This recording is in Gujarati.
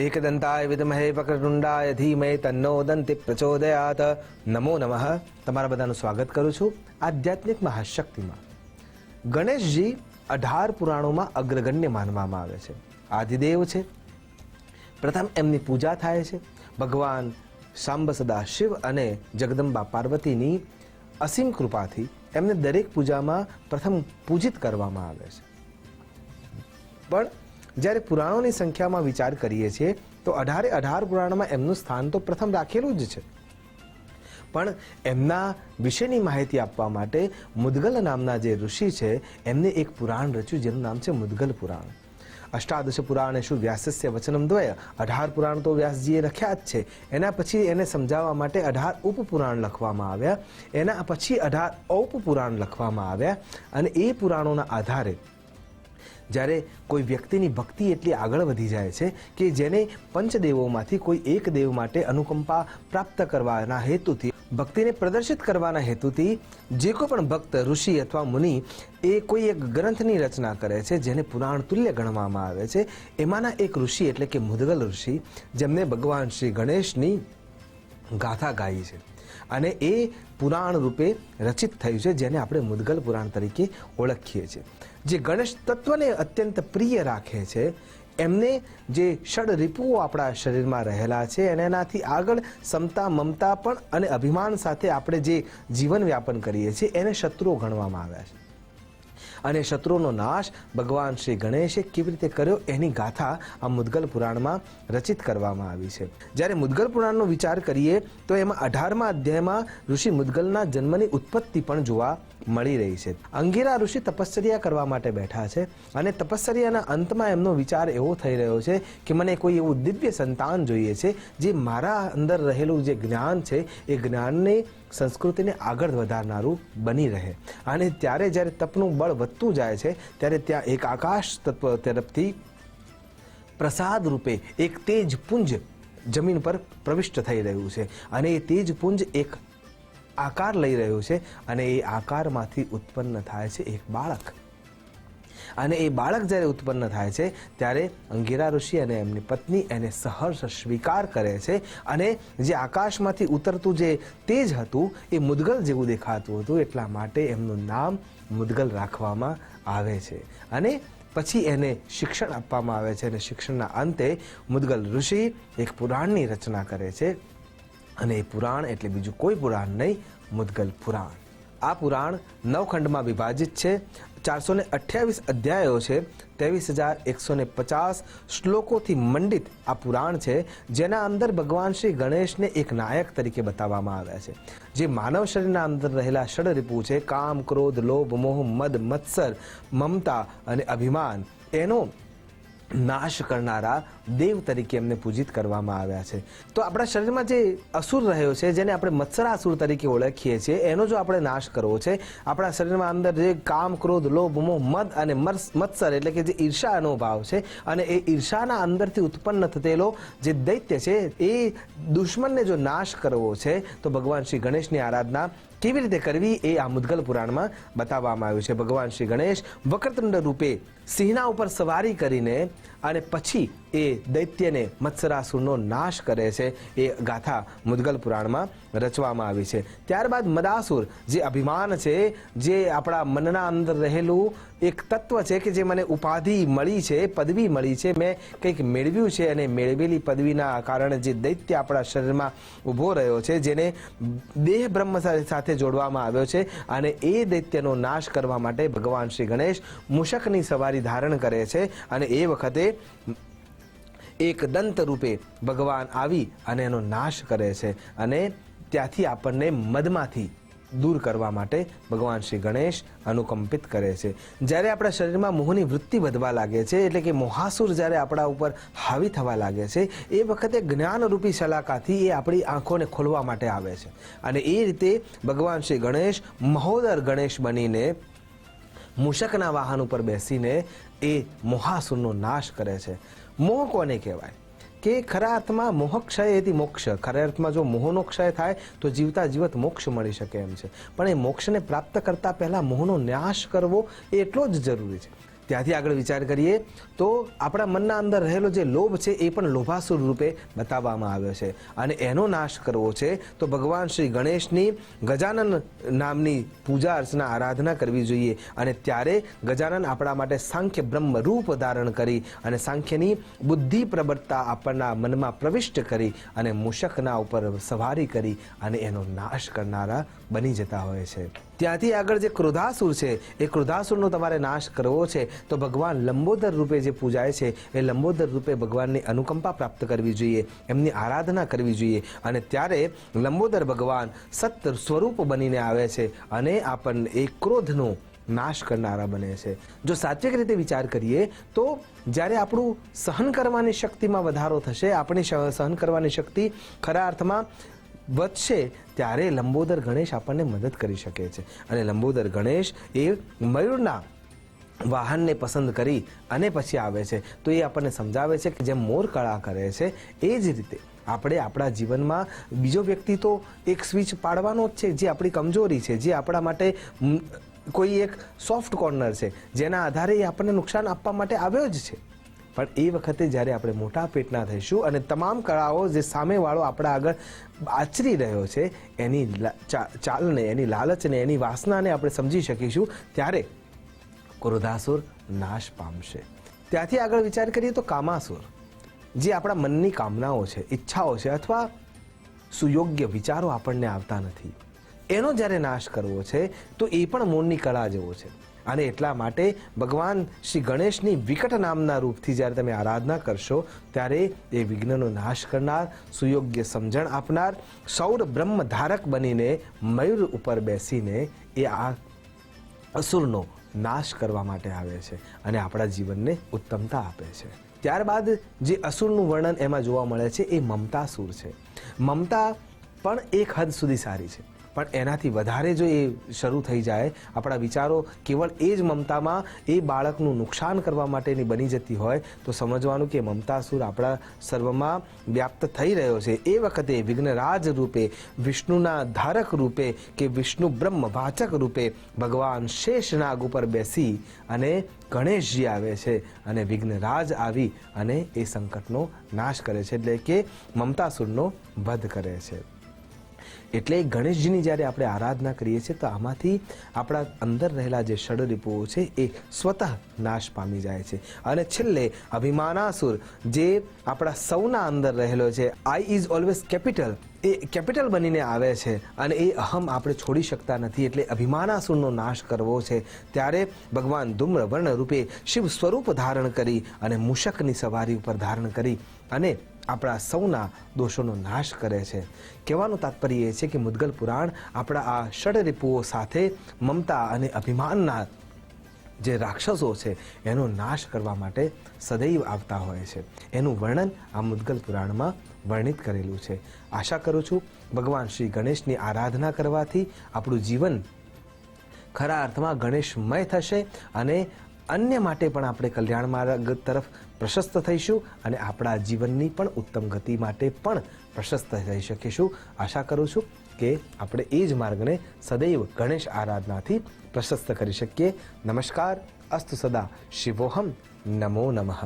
एकदंताय विद्महे वक्रतुंडाय धीमहि तन्नो दंति प्रचोदयात। नमो नमः। તમારા બધાનું સ્વાગત કરું છું આધ્યાત્મિક મહાશક્તિમાં। ગણેશજી 18 પુરાણોમાં અગ્રગણ્ય માનવામાં આવે છે। આદિદેવ છે। પ્રથમ એમની પૂજા થાય છે। ભગવાન સાંબ સદા શિવ અને જગદંબા પાર્વતીની અસીમ કૃપાથી એમને દરેક પૂજામાં પ્રથમ પૂજિત કરવામાં આવે છે। પણ જ્યારે પુરાણોની સંખ્યામાં વિચાર કરીએ છીએ તો 18 પુરાણોમાં એમનું સ્થાન તો પ્રથમ રાખેલું જ છે। પણ એમના વિશેની માહિતી આપવા માટે મુદ્ગલ નામના જે ઋષિ છે એમને એક પુરાણ રચ્યું જેનું નામ છે મુદ્ગલ પુરાણ। અષ્ટાદશ પુરાણેષુ વ્યાસસ્ય વચનમ દ્વય। 18 પુરાણ તો વ્યાસજીએ લખ્યા જ છે। એના પછી એને સમજાવવા માટે 18 ઉપપુરાણ લખવામાં આવ્યા। એના પછી 18 ઔપપુરાણ લખવામાં આવ્યા અને એ પુરાણોના આધારે જ્યારે કોઈ વ્યક્તિની ભક્તિ એટલી આગળ વધી જાય છે કે જેને પંચદેવોમાંથી કોઈ એક દેવ માટે અનુકંપા પ્રાપ્ત કરવાના હેતુથી, ભક્તિને પ્રદર્શિત કરવાના હેતુથી જે કોઈ પણ ભક્ત, ઋષિ અથવા મુનિ એ કોઈ એક ગ્રંથની રચના કરે છે જેને પુરાણ તુલ્ય ગણવામાં આવે છે। એમાંના એક ઋષિ એટલે કે મુદ્ગલ ઋષિ, જેમને ભગવાન શ્રી ગણેશની ગાથા ગાઈ છે અને એ પુરાણ રૂપે રચિત થયું છે જેને આપણે મુદ્ગલ પુરાણ તરીકે ઓળખીએ છીએ। જે ગણેશ તત્વને અત્યંત પ્રિય રાખે છે, એમને જે ષડ રિપુઓ આપણા શરીરમાં રહેલા છે અને એનાથી આગળ સમતા, મમતા પણ અને અભિમાન સાથે આપણે જે જીવન વ્યાપન કરીએ છીએ એને શત્રુઓ ગણવામાં આવ્યા છે। અને શત્રુઓનો નાશ ભગવાન શ્રી ગણેશે કેવી રીતે કર્યો એની ગાથા આ મુદ્ગલ પુરાણમાં રચિત કરવામાં આવી છે। જ્યારે મુદ્ગલ પુરાણનો વિચાર કરીએ તો એમાં 18મા અધ્યાયમાં ઋષિ મુદ્ગલના જન્મની ઉત્પત્તિ પણ જોવા મળી રહી છે। અંગિરા ઋષિ તપશ્ચર્યા કરવા માટે બેઠા છે અને તપશ્ચર્યાના અંતમાં એમનો વિચાર એવો થઈ રહ્યો છે કે મને કોઈ એવું દિવ્ય સંતાન જોઈએ છે જે મારા અંદર રહેલું જે જ્ઞાન છે એ જ્ઞાનને, સંસ્કૃતિને આગળ વધારનારું બની રહે। અને ત્યારે જ્યારે તપનું બળ વધતું જાય છે ત્યારે ત્યાં એક આકાશ તત્વ તરફથી પ્રસાદ રૂપે એક તેજપુંજ જમીન પર પ્રવિષ્ટ થઈ રહ્યું છે અને એ તેજપુંજ એક આકાર લઈ રહ્યું છે અને એ આકારમાંથી ઉત્પન્ન થાય છે એક બાળક। અને એ બાળક જ્યારે ઉત્પન્ન થાય છે ત્યારે અંગિરા ઋષિ અને એમની પત્ની એને સહર્ષ સ્વીકાર કરે છે અને જે આકાશમાંથી ઉતરતું જે તેજ હતું એ મુદ્ગલ જેવું દેખાતું હતું, એટલા માટે એમનું નામ મુદ્ગલ રાખવામાં આવે છે। અને પછી એને શિક્ષણ આપવામાં આવે છે અને શિક્ષણના અંતે મુદ્ગલ ઋષિ એક પુરાણની રચના કરે છે અને એ પુરાણ એટલે બીજું કોઈ પુરાણ નહીં, મુદ્ગલ પુરાણ। આ પુરાણ 9 ખંડમાં વિભાજિત છે। 428 અધ્યાયો છે। 23,150 શ્લોકોથી મંડિત આ પુરાણ છે જેના અંદર ભગવાન શ્રી ગણેશને એક નાયક તરીકે બતાવવામાં આવ્યા છે। જે માનવ શરીરના અંદર રહેલા ષડરિપુ છે, કામ, ક્રોધ, લોભ, મોહ, મદ, મત્સર, મમતા અને અભિમાન, એનો નાશ કરનારા દેવ તરીકે એમને પૂજિત કરવામાં આવ્યા છે। તો આપણા શરીરમાં જે અસુર રહ્યો છે જેને આપણે મત્સરાસુર તરીકે ઓળખીએ છીએ, એનો જો આપણે નાશ કરવો છે, આપણા શરીરમાં અંદર જે કામ, ક્રોધ, લોભ, મોહ, મદ અને મત્સર એટલે કે જે ઈર્ષાનો ભાવ છે અને એ ઈર્ષાના અંદરથી ઉત્પન્ન થયેલો જે દૈત્ય છે એ દુશ્મનને જો નાશ કરવો છે તો ભગવાન શ્રી ગણેશની આરાધના કેવી રીતે કરવી એ આ મુદ્ગલ પુરાણમાં બતાવવામાં આવ્યું છે। ભગવાન શ્રી ગણેશ વક્રતુંડ રૂપે સિંહના ઉપર સવારી કરીને અને પછી એ દૈત્યને, મત્સરાસુરનો નાશ કરે છે એ ગાથા મુદ્ગલ પુરાણમાં રચવામાં આવી છે। ત્યારબાદ મદાસુર, જે અભિમાન છે, જે આપણા મનના અંદર રહેલું એક તત્વ છે કે જે મને ઉપાધિ મળી છે, પદવી મળી છે, મેં કંઈક મેળવ્યું છે અને મેળવેલી પદવીના કારણે જે દૈત્ય આપણા શરીરમાં ઊભો રહ્યો છે, જેને દેહ બ્રહ્મ સાથે જોડવામાં આવ્યો છે અને એ દૈત્યનો નાશ કરવા માટે ભગવાન શ્રી ગણેશ મૂષકની સવારી ધારણ કરે છે અને એ વખતે એક દંત રૂપે ભગવાન આવી અને એનો નાશ કરે છે અને ત્યાંથી આપણને મદમાંથી દૂર કરવા માટે ભગવાન શ્રી ગણેશ અનુકંપિત કરે છે। જ્યારે આપણા શરીરમાં મોહની વૃત્તિ વધવા લાગે છે, એટલે કે મોહાસુર જ્યારે આપણા ઉપર હાવી થવા લાગે છે, એ વખતે જ્ઞાનરૂપી શલાકાથી એ આપણી આંખોને ખોલવા માટે આવે છે અને એ રીતે ભગવાન શ્રી ગણેશ મહોદર ગણેશ બનીને મૂષકના વાહન ઉપર બેસીને એ મોહાસુરનો નાશ કરે છે। મોહ કોને કહેવાય કે ખરા અર્થમાં મોહક્ષય એથી મોક્ષ, ખરા અર્થમાં જો મોહનો ક્ષય થાય તો જીવતા જીવત મોક્ષ મળી શકે એમ છે, પણ એ મોક્ષને પ્રાપ્ત કરતા પહેલા મોહનો નાશ કરવો એ એટલો જ જરૂરી છે। ત્યાંથી આગળ વિચાર કરીએ તો આપણા મનના અંદર રહેલો જે લોભ છે એ પણ લોભાસુર રૂપે બતાવવામાં આવ્યો છે અને એનો નાશ કરવો છે તો ભગવાન શ્રી ગણેશની ગજાનન નામની પૂજા અર્ચના આરાધના કરવી જોઈએ અને ત્યારે ગજાનન આપણા માટે સાંખ્ય બ્રહ્મ રૂપ ધારણ કરી અને સાંખ્યની બુદ્ધિ પ્રબળતા આપણના મનમાં પ્રવિષ્ટ કરી અને મૂષકના ઉપર સવારી કરી અને એનો નાશ કરનારા બની જતા હોય છે. ત્યાંથી આગળ જે ક્રોધાસુર છે એ ક્રોધાસુરનો તમારે નાશ કરવો છે તો ભગવાન લંબોદર રૂપે જે પૂજાય છે એ લંબોદર રૂપે ભગવાનની અનુકંપા પ્રાપ્ત કરવી જોઈએ, એમની આરાધના કરવી જોઈએ અને ત્યારે લંબોદર ભગવાન સત સ્વરૂપ બનીને આવે છે અને આપણને એ ક્રોધનો નાશ કરનારા બને છે. જો સાત્વિક રીતે વિચાર કરીએ તો જ્યારે આપણું સહન કરવાની શક્તિમાં વધારો થશે, આપણી સહન કરવાની શક્તિ ખરા અર્થમાં વધશે ત્યારે લંબોદર ગણેશ આપણને મદદ કરી શકે છે અને લંબોદર ગણેશ એ મયુરના વાહનને પસંદ કરી અને પછી આવે છે તો એ આપણને સમજાવે છે કે જેમ મોર કળા કરે છે એ જ રીતે આપણે આપણા જીવનમાં બીજો વ્યક્તિ તો એક સ્વિચ પાડવાનો જ છે જે આપણી કમજોરી છે, જે આપણા માટે કોઈ એક સોફ્ટ કોર્નર છે, જેના આધારે એ આપણને નુકસાન આપવા માટે આવ્યો જ છે. પણ એ વખતે જ્યારે આપણે મોટા પેટના થઈશું અને તમામ કળાઓ જે સામેવાળો આપણા આગળ આચરી રહ્યો છે એની ચાલને, એની લાલચને, એની વાસનાને આપણે સમજી શકીશું ત્યારે ક્રોધાસુર નાશ પામશે. ત્યાંથી આગળ વિચાર કરીએ તો કામાસુર, જે આપણા મનની કામનાઓ છે, ઈચ્છાઓ છે અથવા સુયોગ્ય વિચારો આપણને આવતા નથી, એનો જ્યારે નાશ કરવો છે તો એ પણ મોરની કળા જેવો છે અને એટલા માટે ભગવાન શ્રી ગણેશની વિકટ નામના રૂપથી જ્યારે તમે આરાધના કરશો ત્યારે એ વિઘ્નનો નાશ કરનાર, સુયોગ્ય સમજણ આપનાર, સૌર બ્રહ્મ ધારક બનીને મયુર ઉપર બેસીને એ આ અસુરનો નાશ કરવા માટે આવે છે અને આપણા જીવનને ઉત્તમતા આપે છે. ત્યારબાદ જે અસુરનું વર્ણન એમાં જોવા મળે છે એ મમતાસુર છે. મમતા પણ એક હદ સુધી સારી છે પણ એનાથી વધારે જો એ શરૂ થઈ જાય, આપણા વિચારો કેવળ એ જ મમતામાં એ બાળકનું નુકસાન કરવા માટેની બની જતી હોય તો સમજવાનું કે મમતાસુર આપણા સર્વમાં વ્યાપ્ત થઈ રહ્યો છે. એ વખતે વિઘ્નરાજ રૂપે, વિષ્ણુના ધારક રૂપે કે વિષ્ણુ બ્રહ્મ વાચક રૂપે ભગવાન શેષનાગ ઉપર બેસી અને ગણેશજી આવે છે અને વિઘ્નરાજ આવી અને એ સંકટનો નાશ કરે છે, એટલે કે મમતાસુરનો વધ કરે છે. એટલે ગણેશજીની જ્યારે આપણે આરાધના કરીએ છીએ તો આમાંથી આપણા અંદર રહેલા જે ષડરીપુઓ છે એ સ્વતઃ નાશ પામી જાય છે અને છેલ્લે અભિમાનાસુર જે આપણા સૌના અંદર રહેલો છે, આઈ is always capital, A capital બનીને આવે છે અને એ અહમ આપણે છોડી શકતા નથી. એટલે અભિમાનાસુરનો નાશ કરવો છે ત્યારે ભગવાન ધૂમ્ર વર્ણ રૂપે શિવ સ્વરૂપ ધારણ કરી અને મૂષકની સવારી ઉપર ધારણ કરી અને આપણા સૌના દોષોનો નાશ કરે છે. કહેવાનું તાત્પર્ય એ છે કે મુદ્ગલ પુરાણ આપણા આ ષડરીપુઓ સાથે મમતા અને અભિમાનના જે રાક્ષસો છે એનો નાશ કરવા માટે સદૈવ આવતા હોય છે. એનું વર્ણન આ મુદ્ગલ પુરાણમાં વર્ણિત કરેલું છે. આશા કરું છું ભગવાન શ્રી ગણેશની આરાધના કરવાથી આપણું જીવન ખરા અર્થમાં ગણેશમય થશે અને અન્ય માટે પણ આપણે કલ્યાણ માર્ગ તરફ પ્રશસ્ત થઈશું અને આપણા જીવનની પણ ઉત્તમ ગતિ માટે પણ પ્રશસ્ત થઈ શકીશું. આશા કરું છું કે આપણે એ જ માર્ગને સદૈવ ગણેશ આરાધનાથી પ્રશસ્ત કરી શકીએ. નમસ્કાર. અસ્તુ સદા. શિવોહમ. નમો નમઃ.